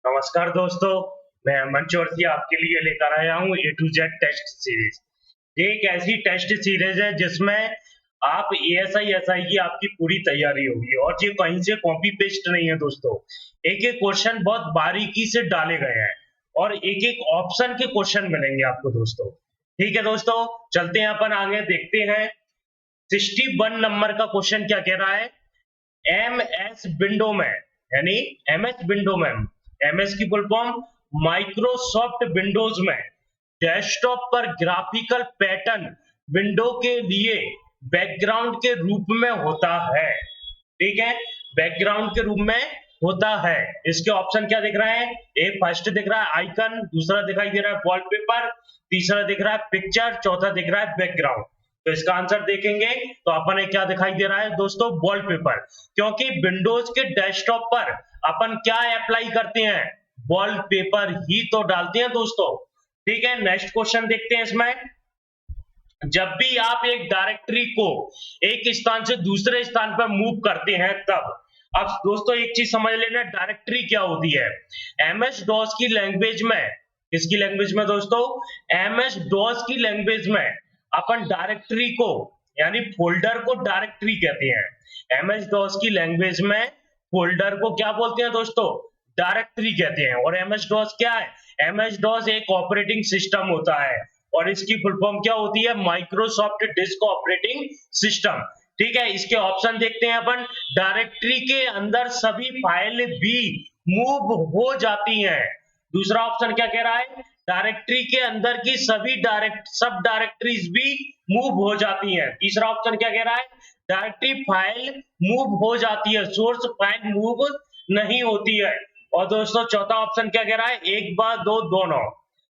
नमस्कार दोस्तों, मैं अमन चौरसिया आपके लिए लेकर आया हूँ ए टू जेड टेस्ट सीरीज। ये एक ऐसी टेस्ट सीरीज है जिसमें आप एएसआई एसआई की आपकी पूरी तैयारी होगी और ये कहीं से कॉपी पेस्ट नहीं है दोस्तों। एक एक क्वेश्चन बहुत बारीकी से डाले गए हैं और एक एक ऑप्शन के क्वेश्चन मिलेंगे आपको दोस्तों। ठीक है दोस्तों, चलते हैं अपन आगे देखते हैं। 61 नंबर का क्वेश्चन क्या कह रहा है। एमएस विंडो में, यानी एमएस विंडो में, एमएस की फुल फॉर्म माइक्रोसॉफ्ट विंडोज में डेस्कटॉप पर ग्राफिकल पैटर्न विंडो के लिए बैकग्राउंड के रूप में होता है। ठीक है, बैकग्राउंड के रूप में होता है। इसके ऑप्शन क्या दिख रहे हैं। एक फर्स्ट दिख रहा है आइकन, दूसरा दिखाई दे रहा है वॉलपेपर, तीसरा दिख रहा है पिक्चर, चौथा दिख रहा है बैकग्राउंड। तो इसका आंसर देखेंगे तो अपन क्या दिखाई दे रहा है दोस्तों, वॉलपेपर। क्योंकि विंडोज के डेस्कटॉप पर अपन क्या अप्लाई करते हैं, वॉलपेपर ही तो डालते हैं दोस्तों। ठीक है, नेक्स्ट क्वेश्चन देखते हैं। इसमें जब भी आप एक डायरेक्टरी को एक स्थान से दूसरे स्थान पर मूव करते हैं तब, अब दोस्तों एक चीज समझ लेना, डायरेक्टरी क्या होती है। एमएस डॉस की लैंग्वेज में, किसकी लैंग्वेज में दोस्तों, एमएस डॉस की लैंग्वेज में अपन डायरेक्टरी को, यानी फोल्डर को डायरेक्टरी कहते हैं। एमएस डॉस की लैंग्वेज में फोल्डर को क्या बोलते हैं दोस्तों, डायरेक्टरी कहते हैं। और एमएस डॉस क्या है, एमएस डॉस एक ऑपरेटिंग सिस्टम होता है और इसकी फुल फॉर्म क्या होती है, माइक्रोसॉफ्ट डिस्क ऑपरेटिंग सिस्टम। ठीक है, इसके ऑप्शन देखते हैं अपन। डायरेक्टरी के अंदर सभी फाइल भी मूव हो जाती हैं। दूसरा ऑप्शन क्या कह रहा है, डायरेक्टरी के अंदर की सभी सब डायरेक्टरीज भी मूव हो जाती हैं। तीसरा ऑप्शन क्या कह रहा है, डायरेक्टरी फाइल मूव हो जाती है, सोर्स फाइल मूव नहीं होती है। और दोस्तों चौथा ऑप्शन क्या कह रहा है, एक बार दो दोनों।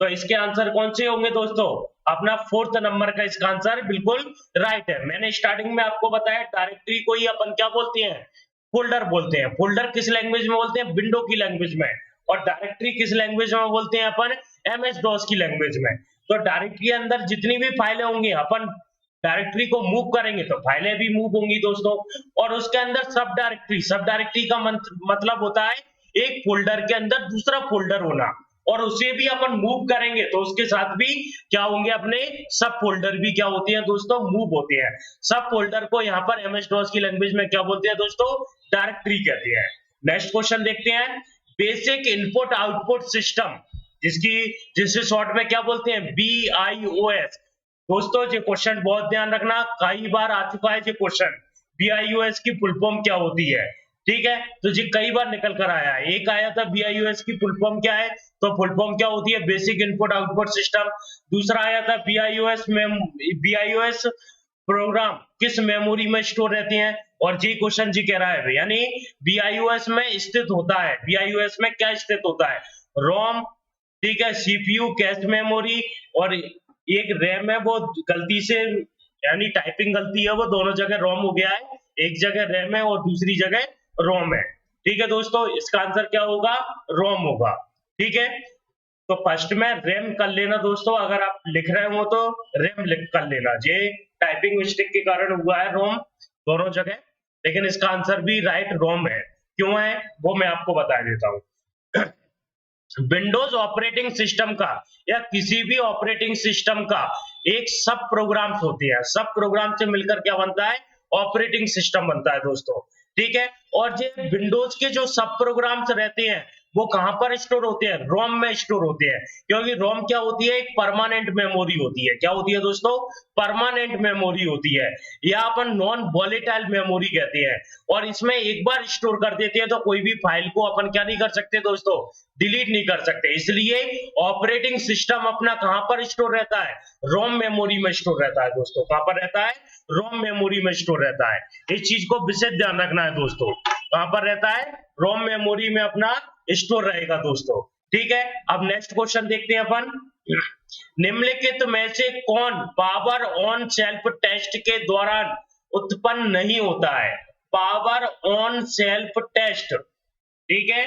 तो इसके आंसर कौन से होंगे दोस्तों, अपना फोर्थ नंबर का इसका आंसर बिल्कुल राइट है। मैंने स्टार्टिंग में आपको बताया डायरेक्टरी को ही अपन क्या बोलते हैं, फोल्डर बोलते हैं। फोल्डर किस लैंग्वेज में बोलते हैं, विंडो की लैंग्वेज में। और डायरेक्टरी किस लैंग्वेज में बोलते हैं अपन, एमएस डॉस की लैंग्वेज में। तो डायरेक्टरी के अंदर जितनी भी फाइलें होंगी, अपन डायरेक्टरी को मूव करेंगे तो फाइलें भी मूव होंगी दोस्तों। और उसके अंदर सब डायरेक्टरी का मतलब होता है एक फोल्डर के अंदर दूसरा फोल्डर होना, और उसे भी अपन मूव करेंगे तो उसके साथ भी क्या होंगे, अपने सब फोल्डर भी क्या होती हैं दोस्तों, मूव होते हैं। सब फोल्डर को यहाँ पर एमएस डॉस की लैंग्वेज में क्या बोलते हैं दोस्तों, डायरेक्टरी कहते हैं। नेक्स्ट क्वेश्चन देखते हैं। बेसिक इनपुट आउटपुट सिस्टम, जिसे शॉर्ट में क्या बोलते हैं, बीआईओएस। दोस्तों ये क्वेश्चन बहुत ध्यान रखना, कई बार आ चुका है ये क्वेश्चन, बीआईओएस की फुल फॉर्म क्या होती है। ठीक है, तो जी कई बार निकल कर आया है। एक आया था बीआईओएस की फुल फॉर्म क्या है, तो फुल फॉर्म क्या होती है, बेसिक इनपुट आउटपुट सिस्टम। दूसरा आया था बीआईओएस प्रोग्राम किस मेमोरी में स्टोर रहते हैं। और जी क्वेश्चन जी कह रहा है, यानी बीआईओएस में स्थित होता है, बीआईओएस में क्या स्थित होता है, रोम, ठीक है, सीपीयू कैश मेमोरी, और एक रैम है, वो गलती से, यानी टाइपिंग गलती है, वो दोनों जगह रोम हो गया है, एक जगह रैम है और दूसरी जगह रोम है। ठीक है दोस्तों, इसका आंसर क्या होगा, रोम होगा। ठीक है, तो फर्स्ट में रैम कर लेना दोस्तों, अगर आप लिख रहे हो तो रैम लिख कर लेना। ये टाइपिंग मिस्टेक के कारण हुआ है रोम दोनों जगह, लेकिन इसका आंसर भी राइट रोम है। क्यों है वो मैं आपको बता देता हूँ। विंडोज ऑपरेटिंग सिस्टम का या किसी भी ऑपरेटिंग सिस्टम का एक सब प्रोग्राम्स होती है, सब प्रोग्राम से मिलकर क्या बनता है, ऑपरेटिंग सिस्टम बनता है दोस्तों। ठीक है, और ये विंडोज के जो सब प्रोग्राम्स रहते हैं वो कहां पर स्टोर होते हैं, रोम में स्टोर होते हैं। क्योंकि रोम क्या होती है, एक परमानेंट मेमोरी होती है। क्या होती है दोस्तों, परमानेंट मेमोरी होती है, या अपन नॉन वॉलेटाइल मेमोरी कहते हैं। और इसमें एक बार स्टोर कर देते हैं तो कोई भी फाइल को अपन क्या नहीं कर सकते दोस्तों, डिलीट नहीं कर सकते। इसलिए ऑपरेटिंग सिस्टम अपना कहां पर स्टोर रहता है, रोम मेमोरी में स्टोर रहता है दोस्तों। कहां पर रहता है, रोम मेमोरी में स्टोर रहता है। इस चीज को विशेष ध्यान रखना है दोस्तों, कहां पर रहता है, रोम मेमोरी में अपना स्टोर रहेगा दोस्तों। ठीक है, अब नेक्स्ट क्वेश्चन देखते हैं अपन। निम्नलिखित में से कौन पावर ऑन सेल्फ टेस्ट के दौरान उत्पन्न नहीं होता है, पावर ऑन सेल्फ टेस्ट। ठीक है,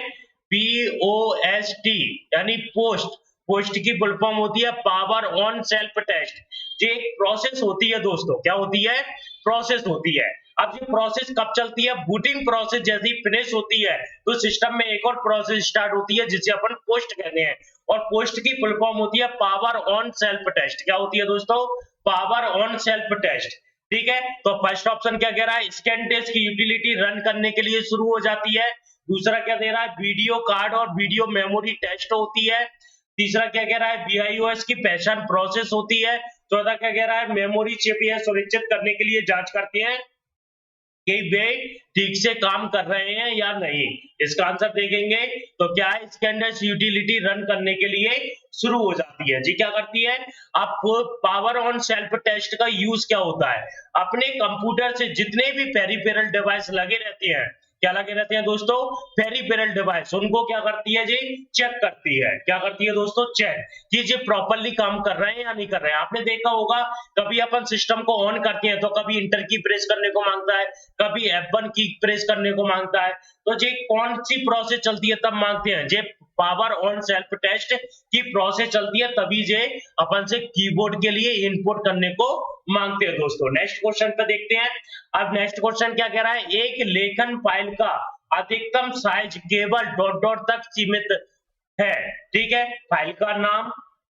पीओएसटी यानी पोस्ट की फुल फॉर्म होती है पावर ऑन सेल्फ टेस्ट। ये एक प्रोसेस होती है दोस्तों, क्या होती है, प्रोसेस होती है। अब ये प्रोसेस कब चलती है? बूटिंग प्रोसेस जैसी फिनिश होती है तो सिस्टम में एक और प्रोसेस स्टार्ट होती है जिसे अपन पोस्ट कहते हैं, और पोस्ट की फुल फॉर्म होती है पावर ऑन सेल्फ टेस्ट। क्या होती है दोस्तों? Power on self test. ठीक है, तो फर्स्ट ऑप्शन क्या कह रहा है? स्कैन टेस्ट की यूटिलिटी रन करने के लिए शुरू हो जाती है। दूसरा क्या दे रहा है? वीडियो कार्ड और वीडियो मेमोरी टेस्ट होती है। तीसरा क्या कह रहा है? बीआईओएस की पहचान प्रोसेस होती है। चौथा क्या कह रहा है? मेमोरी चिप यह सुनिश्चित करने के लिए जांच करती है कि वे ठीक से काम कर रहे हैं या नहीं। इसका आंसर देखेंगे तो क्या है? स्कैनर्स यूटिलिटी रन करने के लिए शुरू हो जाती है। जी क्या करती है? आपको पावर ऑन सेल्फ टेस्ट का यूज क्या होता है? अपने कंप्यूटर से जितने भी पेरिफेरल डिवाइस लगे रहते हैं, क्या लगे रहते हैं दोस्तों? पेरिफेरल डिवाइस, उनको क्या करती है जी? चेक करती है। क्या करती है दोस्तों? चेक कि ये प्रॉपर्ली काम कर रहे हैं या नहीं कर रहे हैं। आपने देखा होगा कभी अपन सिस्टम को ऑन करते हैं तो कभी इंटर की प्रेस करने को मांगता है, कभी F1 की प्रेस करने को मांगता है, तो ये कौन सी प्रोसेस चलती है तब मांगते हैं? ये पावर ऑन सेल्फ टेस्ट की प्रोसेस चलती है तभी ये अपन से कीबोर्ड के लिए इनपुट करने को मांगते हैं दोस्तों। नेक्स्ट क्वेश्चन पे देखते हैं। अब नेक्स्ट क्वेश्चन क्या कह रहा है? एक लेखन फाइल का अधिकतम साइज केवल डॉट डॉट तक सीमित है। ठीक है, फाइल का नाम।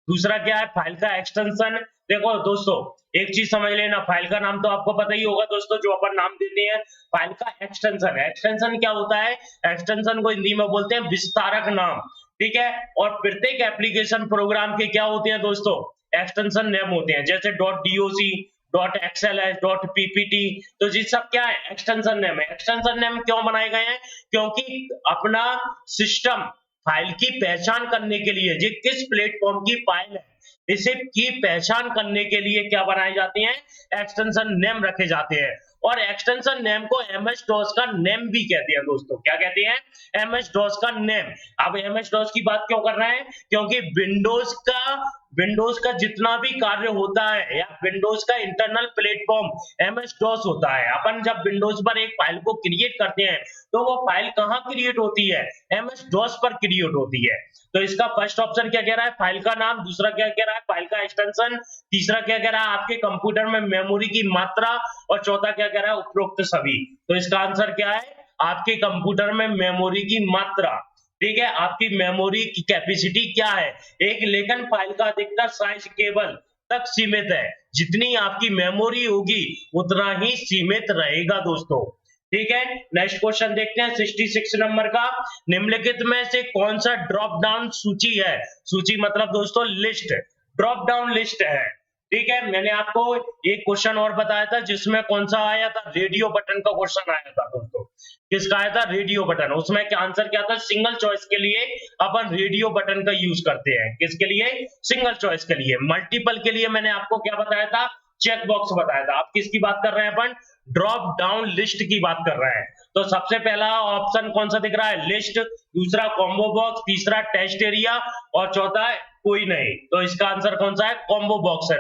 दूसरा क्या है? फाइल का एक्सटेंशन। देखो दोस्तों, एक चीज समझ लेना, फाइल का नाम तो आपको पता ही होगा दोस्तों, जो अपन नाम देते हैं। फाइल का एक्सटेंशन, एक्सटेंशन क्या होता है? एक्सटेंशन को हिंदी में बोलते हैं विस्तारक नाम। ठीक है, और प्रत्येक एप्लीकेशन प्रोग्राम के क्या होते हैं दोस्तों? एक्सटेंशन नेम होते हैं, जैसे .doc, .xls, .ppt। तो ये सब क्या है? एक्सटेंशन नेम है। एक्सटेंशन नेम क्यों बनाए गए हैं? क्योंकि अपना सिस्टम फाइल की पहचान करने के लिए ये किस प्लेटफॉर्म की फाइल है, इसे की पहचान करने के लिए क्या बनाए जाते हैं? एक्सटेंशन नेम रखे जाते हैं। और एक्सटेंशन नेम को एमएस डॉस का नेम भी कहते हैं दोस्तों। क्या कहते हैं? एमएस डॉस का नेम। अब एमएस डॉस की बात क्यों कर रहे हैं? क्योंकि विंडोज का जितना भी कार्य होता है या विंडोज का इंटरनल प्लेटफॉर्म एमएस डॉस होता है। अपन जब विंडोज पर एक फाइल को क्रिएट करते हैं तो वो फाइल कहाँ क्रिएट होती है? एमएस डॉस पर क्रिएट होती है। तो इसका फर्स्ट ऑप्शन क्या कह रहा है? फाइल का नाम। दूसरा क्या कह रहा है? फाइल का एक्सटेंशन। तीसरा क्या कह रहा है? आपके कंप्यूटर में मेमोरी की मात्रा। और चौथा क्या कह रहा है? उपरोक्त सभी। तो इसका आंसर क्या है? आपके कंप्यूटर में मेमोरी की मात्रा। ठीक है, आपकी मेमोरी की कैपेसिटी क्या है? एक लेखन फाइल का अधिकतम साइज केवल तक सीमित है। जितनी आपकी मेमोरी होगी उतना ही सीमित रहेगा दोस्तों। ठीक है, नेक्स्ट क्वेश्चन देखते हैं 66 नंबर का। निम्नलिखित में से कौन सा ड्रॉप डाउन सूची है? सूची मतलब दोस्तों लिस्ट, ड्रॉप डाउन लिस्ट है। ठीक है, मैंने आपको एक क्वेश्चन और बताया था जिसमें कौन सा आया था? रेडियो बटन का क्वेश्चन आया था दोस्तों। किसका आया था? Radio button. उसमें क्या आंसर क्या था? सिंगल चॉइस के लिए अपन रेडियो बटन का यूज करते हैं। किसके लिए? सिंगल चॉइस के लिए। मल्टीपल के लिए मैंने आपको क्या बताया था? चेक बॉक्स बताया था। आप किसकी बात कर रहे हैं? अपन ड्रॉप डाउन लिस्ट की बात कर रहे हैं। तो सबसे पहला ऑप्शन कौन सा दिख रहा है? लिस्ट। दूसरा कॉम्बो बॉक्स। तीसरा टेस्ट एरिया। और चौथा है कोई नहीं। तो इसका आंसर कौन सा है? कॉम्बो बॉक्स है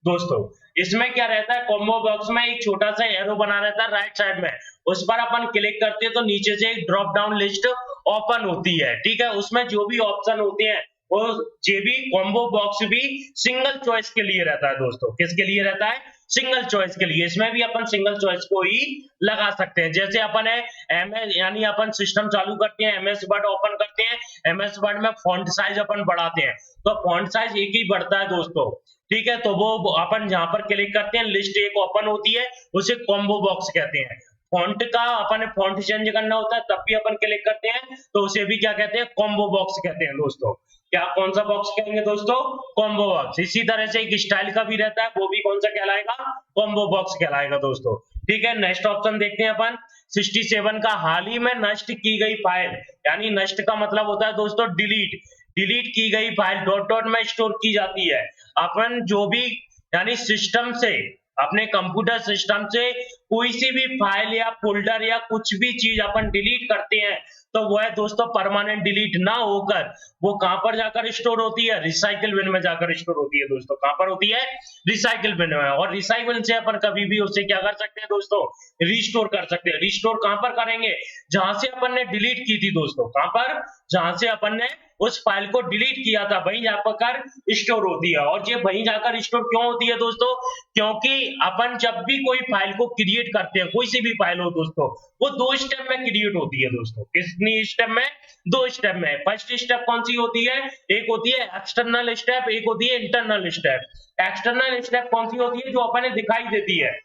दोस्तों। इसमें क्या रहता है? कॉम्बो बॉक्स में एक छोटा सा एरो बना रहता है राइट साइड में, उस पर अपन क्लिक करते हैं तो नीचे से एक ड्रॉप डाउन लिस्ट ओपन होती है। ठीक है, उसमें जो भी ऑप्शन होते हैं वो जे भी कॉम्बो बॉक्स भी सिंगल चॉइस के लिए रहता है दोस्तों। किसके लिए रहता है? सिंगल चॉइस के लिए। इसमें भी अपन सिंगल चॉइस को ही लगा सकते हैं। जैसे अपन है एमएस, यानी अपन सिस्टम चालू करते हैं, एमएस वर्ड ओपन करते हैं, एमएस वर्ड में फॉन्ट साइज अपन बढ़ाते हैं तो फॉन्ट साइज एक ही बढ़ता है दोस्तों। ठीक है, तो वो अपन जहां पर क्लिक करते हैं लिस्ट एक ओपन होती है, उसे कॉम्बो बॉक्स कहते हैं। फॉन्ट का अपन फॉन्ट चेंज करना होता है तब भी अपन क्लिक करते हैं तो उसे भी क्या कहते हैं? कॉम्बो बॉक्स कहते हैं दोस्तों। क्या कौन सा बॉक्स कहेंगे दोस्तों? Combo box. इसी तरह से एक स्टाइल का भी रहता है, वो भी कौन सा कहलाएगा? कॉम्बो बॉक्स कहलाएगा दोस्तों। ठीक है, नेक्स्ट ऑप्शन देखते हैं अपन 67 का। हाल ही में नष्ट की गई फाइल, यानी नष्ट का मतलब होता है दोस्तों डिलीट। डिलीट की गई फाइल डॉट डॉट में स्टोर की जाती है। अपन जो भी यानी सिस्टम से, अपने कंप्यूटर सिस्टम से कोई सी भी फाइल या फोल्डर या कुछ भी चीज अपन डिलीट करते हैं तो वो है दोस्तों परमानेंट डिलीट ना होकर वो कहां पर जाकर स्टोर होती है? रिसाइकिल बिन में जाकर स्टोर होती है दोस्तों। कहां पर होती है? रिसाइकिल बिन में। और रिसाइकिल से अपन कभी भी उससे क्या कर सकते हैं दोस्तों? रिस्टोर कर सकते हैं। रिस्टोर कहां पर करेंगे? जहां से अपन ने डिलीट की थी दोस्तों। कहां पर? जहां से अपन ने उस फाइल को डिलीट किया था वहीं जाकर स्टोर होती है। और ये वहीं जाकर स्टोर क्यों होती है दोस्तों? क्योंकि अपन जब भी कोई फाइल को क्रिएट करते हैं, कोई सी भी फाइल हो दोस्तों, वो 2 स्टेप में क्रिएट होती है दोस्तों। कितनी स्टेप में? 2 स्टेप में। फर्स्ट स्टेप कौन सी होती है? एक होती है एक्सटर्नल स्टेप, एक होती है इंटरनल स्टेप। एक्सटर्नल स्टेप कौन सी होती है? जो अपने दिखाई देती है।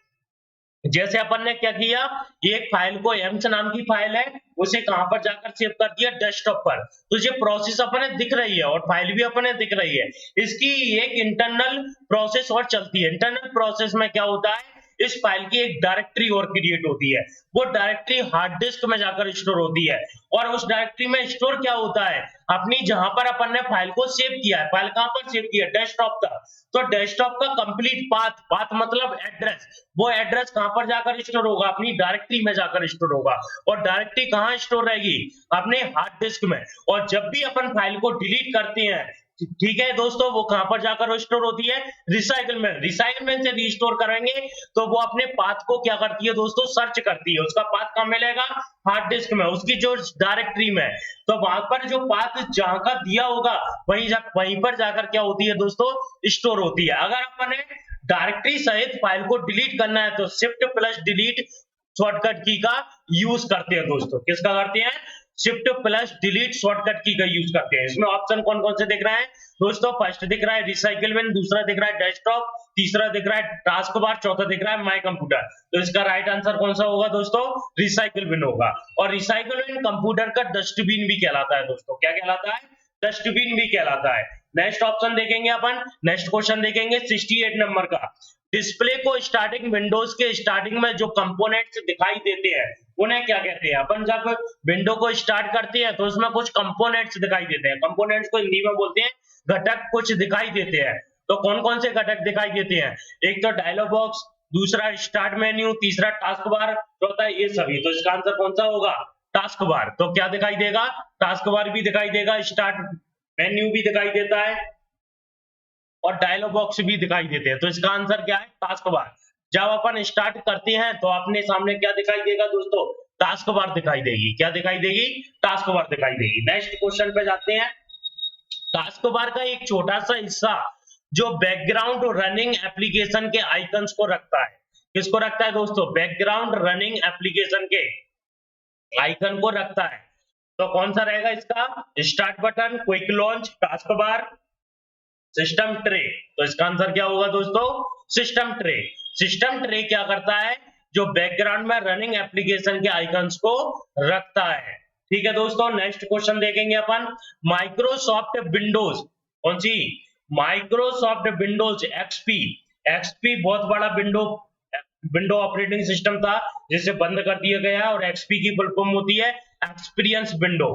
जैसे अपन ने क्या किया, एक फाइल को एम्स नाम की फाइल है, उसे कहां पर जाकर सेव कर दिया? डेस्कटॉप पर। तो ये प्रोसेस अपने दिख रही है और फाइल भी अपने दिख रही है। इसकी एक इंटरनल प्रोसेस और चलती है। इंटरनल प्रोसेस में क्या होता है, इस फाइल की एक डायरेक्टरी और क्रिएट होती है। वो डायरेक्टरी हार्ड डिस्क में जाकर स्टोर होती है और उस डायरेक्टरी में स्टोर क्या होता है, अपनी जहां पर अपन ने फाइल को सेव किया है। फाइल कहां पर सेव किया है? डेस्कटॉप का। तो डेस्कटॉप का कंप्लीट पाथ, पाथ मतलब एड्रेस, वो एड्रेस कहां पर जाकर स्टोर होगा? अपनी डायरेक्टरी में जाकर स्टोर होगा। और डायरेक्टरी कहां स्टोर रहेगी? अपने हार्ड डिस्क में। और जब भी अपन फाइल को डिलीट करते हैं, ठीक है दोस्तों, वो कहां पर जाकर स्टोर होती है? रिसाइकल में। रिसाइकल में से रिस्टोर करेंगे तो वो अपने पाथ को क्या करती है दोस्तों? सर्च करती है। उसका पाथ कहां मिलेगा? हार्ड डिस्क में, उसकी जो डायरेक्टरी में। तो वहां पर जो पाथ जहां का दिया होगा, वहीं पर जाकर क्या होती है दोस्तों? स्टोर होती है। अगर अपन ने डायरेक्टरी सहित फाइल को डिलीट करना है तो शिफ्ट प्लस डिलीट शॉर्टकट की का यूज करते हैं दोस्तों। किसका करते हैं? शिफ्ट प्लस डिलीट शॉर्टकट की का यूज करते हैं। इसमें ऑप्शन कौन कौन से दिख रहे हैं दोस्तों? फर्स्ट दिख रहा है रिसाइकल बिन, दूसरा दिख रहा है डेस्कटॉप, तीसरा दिख रहा है टास्क बार, चौथा दिख रहा है माय कंप्यूटर। तो इसका राइट आंसर कौन सा होगा दोस्तों? रिसाइकल बिन होगा। और रिसाइकल बिन कंप्यूटर का डस्टबिन भी कहलाता है दोस्तों। क्या कहलाता है? डस्टबिन भी कहलाता है। नेक्स्ट ऑप्शन देखेंगे अपन, नेक्स्ट क्वेश्चन देखेंगे 68 नंबर का। डिस्प्ले को स्टार्टिंग विंडोज के स्टार्टिंग में जो कंपोनेंट्स दिखाई देते हैं उन्हें क्या कहते हैं? अपन जब विंडो को स्टार्ट करते हैं तो उसमें कुछ कंपोनेंट्स दिखाई देते हैं। कंपोनेंट्स को हिंदी में बोलते हैं घटक, कुछ दिखाई देते हैं। तो कौन कौन से घटक दिखाई देते हैं? एक तो डायलॉग बॉक्स, दूसरा स्टार्ट मेन्यू, तीसरा टास्क बार, चौथा ये सभी। तो इसका आंसर कौन सा होगा? Task bar. तो क्या दिखाई देगा? टास्क बार भी दिखाई देगा, स्टार्ट मेन्यू भी दिखाई देता है और डायलॉग बॉक्स भी दिखाई देते हैं। तो इसका आंसर क्या है? Task bar. जब अपन स्टार्ट करते हैं तो अपने सामने क्या दिखाई देगा दोस्तों? टास्क बार दिखाई देगी। क्या दिखाई देगी? टास्क बार दिखाई देगी। नेक्स्ट क्वेश्चन पे जाते हैं। टास्क बार का एक छोटा सा हिस्सा जो बैकग्राउंड रनिंग एप्लीकेशन के आइकन्स को रखता है। किसको रखता है दोस्तों? बैकग्राउंड रनिंग एप्लीकेशन के आइकन को रखता है। तो कौन सा रहेगा इसका? Start button, quick launch, task bar, system tray. तो इसका आंसर क्या होगा दोस्तों? System tray. सिस्टम ट्रे क्या करता है? जो बैकग्राउंड में रनिंग एप्लीकेशन के आइकन्स को रखता है। ठीक है दोस्तों, नेक्स्ट क्वेश्चन देखेंगे अपन। माइक्रोसॉफ्ट विंडोज, कौन सी? Microsoft Windows XP. एक्सपी बहुत बड़ा विंडो ऑपरेटिंग सिस्टम था जिसे बंद कर दिया गया है और एक्सपी की फुल फॉर्म होती है एक्सपीरियंस विंडो।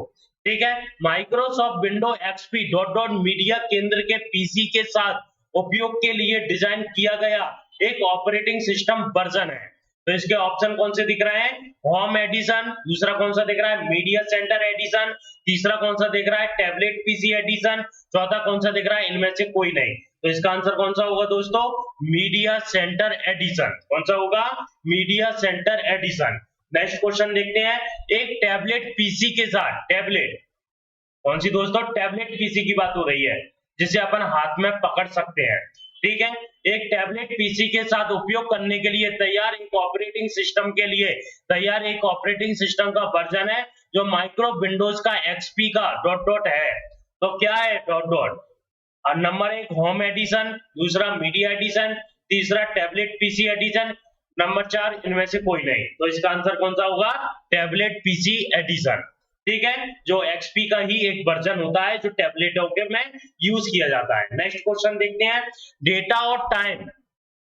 ठीक है, Microsoft window XP dot dot media केंद्र के पीसी के साथ उपयोग के लिए डिजाइन किया गया एक ऑपरेटिंग सिस्टम वर्जन है। तो इसके ऑप्शन कौन से दिख रहे हैं? होम एडिशन, दूसरा कौन सा दिख रहा है? मीडिया सेंटर एडिशन, तीसरा कौन सा दिख रहा है? टैबलेट पीसी एडिशन, चौथा कौन सा दिख रहा है? इनमें से कोई नहीं। तो इसका आंसर कौन सा होगा दोस्तों? Media centre edition. कौन सा होगा? Media centre edition. Next question देखते हैं। एक टैबलेट पीसी के साथ, टैबलेट कौन सी दोस्तों? टैबलेट पीसी की बात हो रही है जिसे अपन हाथ में पकड़ सकते हैं। ठीक है, एक टैबलेट पीसी के साथ उपयोग करने के लिए तैयार एक ऑपरेटिंग सिस्टम के लिए तैयार एक ऑपरेटिंग सिस्टम का वर्जन है जो माइक्रो विंडोज का एक्सपी का डॉट डॉट है। तो क्या है? Dot dot. और नंबर 1 होम एडिशन, दूसरा मीडिया एडिशन, तीसरा टैबलेट पीसी एडिशन, नंबर 4 इनमें से कोई नहीं। तो इसका आंसर कौन सा होगा? Tablet PC edition. ठीक है, जो एक्सपी का ही एक वर्जन होता है जो टैबलेटों के में यूज किया जाता है। नेक्स्ट क्वेश्चन देखते हैं। डेटा और टाइम,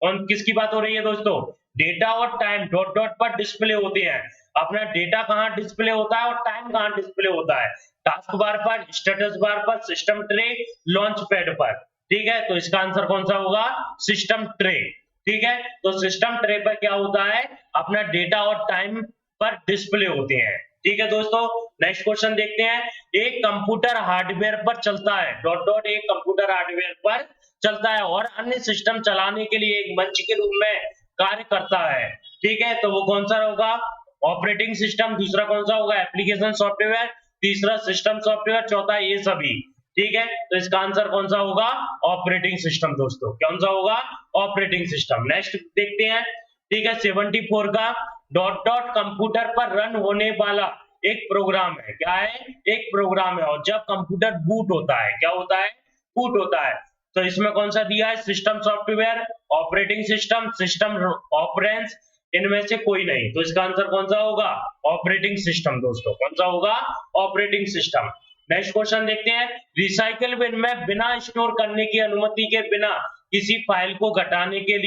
और किसकी बात हो रही है दोस्तों? डेटा और टाइम डॉट डॉट पर डिस्प्ले होते हैं। अपना डेटा कहाँ डिस्प्ले होता है और टाइम कहाँ डिस्प्ले होता है? टास्क बार पर, स्टेटस बार पर, सिस्टम ट्रे, लॉन्च पैड पर। ठीक है, तो इसका आंसर कौन सा होगा? System tray. ठीक है, तो सिस्टम ट्रे पर क्या होता है? अपना डेटा और टाइम पर डिस्प्ले होते हैं। ठीक है दोस्तों, नेक्स्ट क्वेश्चन देखते हैं। एक कंप्यूटर हार्डवेयर पर चलता है, डॉट डॉट एक कंप्यूटर हार्डवेयर पर चलता है और अन्य सिस्टम चलाने के लिए एक मंच के रूप में कार्य करता है। ठीक है, तो वो कौन सा होगा? Operating system. दूसरा कौन सा होगा? Application software. तीसरा सिस्टम सॉफ्टवेयर, चौथा ये सभी। ठीक है, तो इसका आंसर कौन सा होगा? ऑपरेटिंग सिस्टम दोस्तों। कौन सा होगा? Operating system. नेक्स्ट देखते हैं। ठीक है, 74 का डॉट डॉट कंप्यूटर पर रन होने वाला एक प्रोग्राम है। क्या है? एक प्रोग्राम है। और जब कंप्यूटर बूट होता है, क्या होता है? बूट होता है। तो इसमें कौन सा दिया है? System software, operating system, system ऑपरेंस, इनमें से कोई नहीं। तो इसका आंसर कौन सा होगा? ऑपरेटिंग सिस्टम दोस्तों। कौन सा होगा? Operating system. नेक्स्ट क्वेश्चन देखते हैं। रिसाइकल बिन में बिना स्टोर करने की अनुमति के बिना किसी फाइल को घटाने के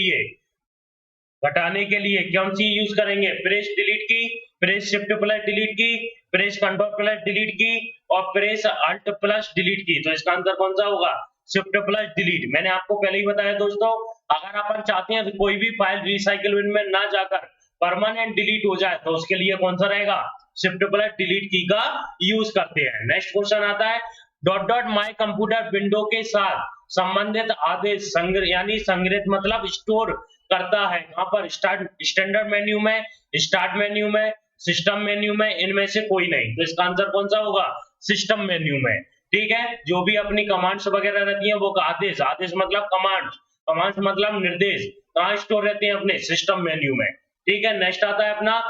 लिए कौन सी यूज करेंगे? प्रेस डिलीट की, प्रेस शिफ्ट प्लस डिलीट की, प्रेस कंट्रोल प्लस डिलीट की और प्रेस अल्ट प्लस डिलीट की। तो इसका आंसर कौन सा होगा? Shift plus delete. मैंने आपको पहले ही बताया दोस्तों, अगर अपन चाहते हैं कि कोई भी फाइल रिसाइकल बिन में ना जाकर परमानेंट डिलीट हो जाए तो उसके लिए कौन सा रहेगा? शिफ्ट प्लस डिलीट की का यूज करते हैं। नेक्स्ट क्वेश्चन आता है। Dot dot my computer window के साथ संबंधित आदेश यानी संग्रहित मतलब स्टोर करता है। यहाँ पर स्टैंडर्ड मेन्यू में, स्टार्ट मेन्यू में, सिस्टम मेन्यू में, इनमें से कोई नहीं। तो इसका आंसर कौन सा होगा? सिस्टम मेन्यू में। ठीक है, जो भी अपनी कमांड्स वगैरह रहती हैं वो आदेश, आदेश मतलब कमांड्स, कमांड्स मतलब निर्देश, कहाँ स्टोर रहते हैं? अपने सिस्टम मेन्यू में। ठीक है, नेक्स्ट आता है अपना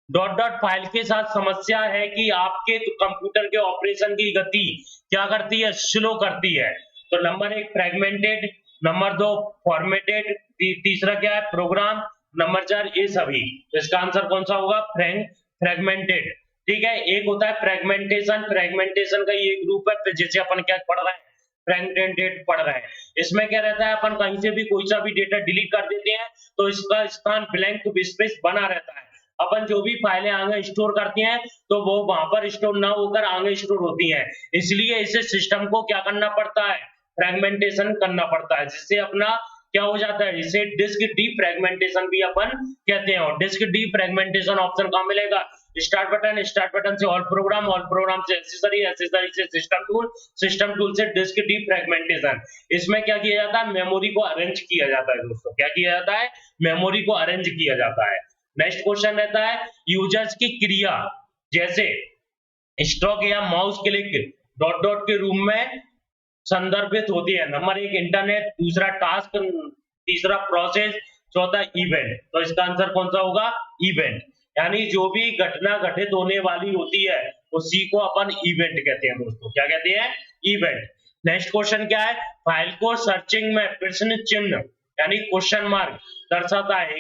डॉट डॉट फाइल के साथ समस्या है कि आपके कंप्यूटर के ऑपरेशन की गति क्या करती है? स्लो करती है। तो नंबर 1 फ्रेगमेंटेड, नंबर 2 फॉर्मेटेड, तीसरा क्या है? प्रोग्राम, नंबर 4 ये सभी। तो इसका आंसर कौन सा होगा? फ्रेगमेंटेड। ठीक है, एक होता है फ्रेगमेंटेशन, फ्रेगमेंटेशन का ये ग्रुप है जिसे अपन क्या पढ़ रहे हैं? फ्रेगमेंटेड पढ़ रहे हैं। इसमें क्या रहता है? अपन कहीं से भी कोई सा भी डेटा डिलीट कर देते हैं तो इसका स्थान ब्लैंक स्पेस बना रहता है। अपन जो भी फाइलें आगे स्टोर करते हैं तो वो वहां पर स्टोर ना होकर आगे स्टोर होती हैं। इसलिए इसे सिस्टम को क्या करना पड़ता है? फ्रेगमेंटेशन करना पड़ता है, जिससे अपना क्या हो जाता है? इसे डिस्क डीफ्रेगमेंटेशन भी अपन कहते हैं। और डिस्क डीफ्रेगमेंटेशन ऑप्शन कहाँ मिलेगा? स्टार्ट बटन, स्टार्ट बटन से ऑल प्रोग्राम, ऑल प्रोग्राम से एक्सेसरी, एक्सेसरी से सिस्टम टूल, सिस्टम टूल से डिस्क डीफ्रेगमेंटेशन। इसमें क्या किया जाता है? मेमोरी को अरेंज किया जाता है दोस्तों। क्या किया जाता है? मेमोरी को अरेंज किया जाता है। नेक्स्ट क्वेश्चन रहता है यूजर्स की क्रिया जैसे स्ट्रोक या माउस क्लिक डॉट डॉट के रूप में संदर्भित होती है। नंबर 1 इंटरनेट, दूसरा टास्क, तीसरा प्रोसेस, चौथा इवेंट। तो इसका आंसर कौन सा होगा? इवेंट। यानी जो भी घटना घटित होने वाली होती है उसी को अपन इवेंट कहते हैं दोस्तों। क्या कहते हैं? इवेंट। नेक्स्ट क्वेश्चन क्या है? फाइल को सर्चिंग में प्रश्न चिन्ह यानी क्वेश्चन मार्क दर्शाता है।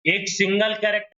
एक सिंगल कैरेक्टर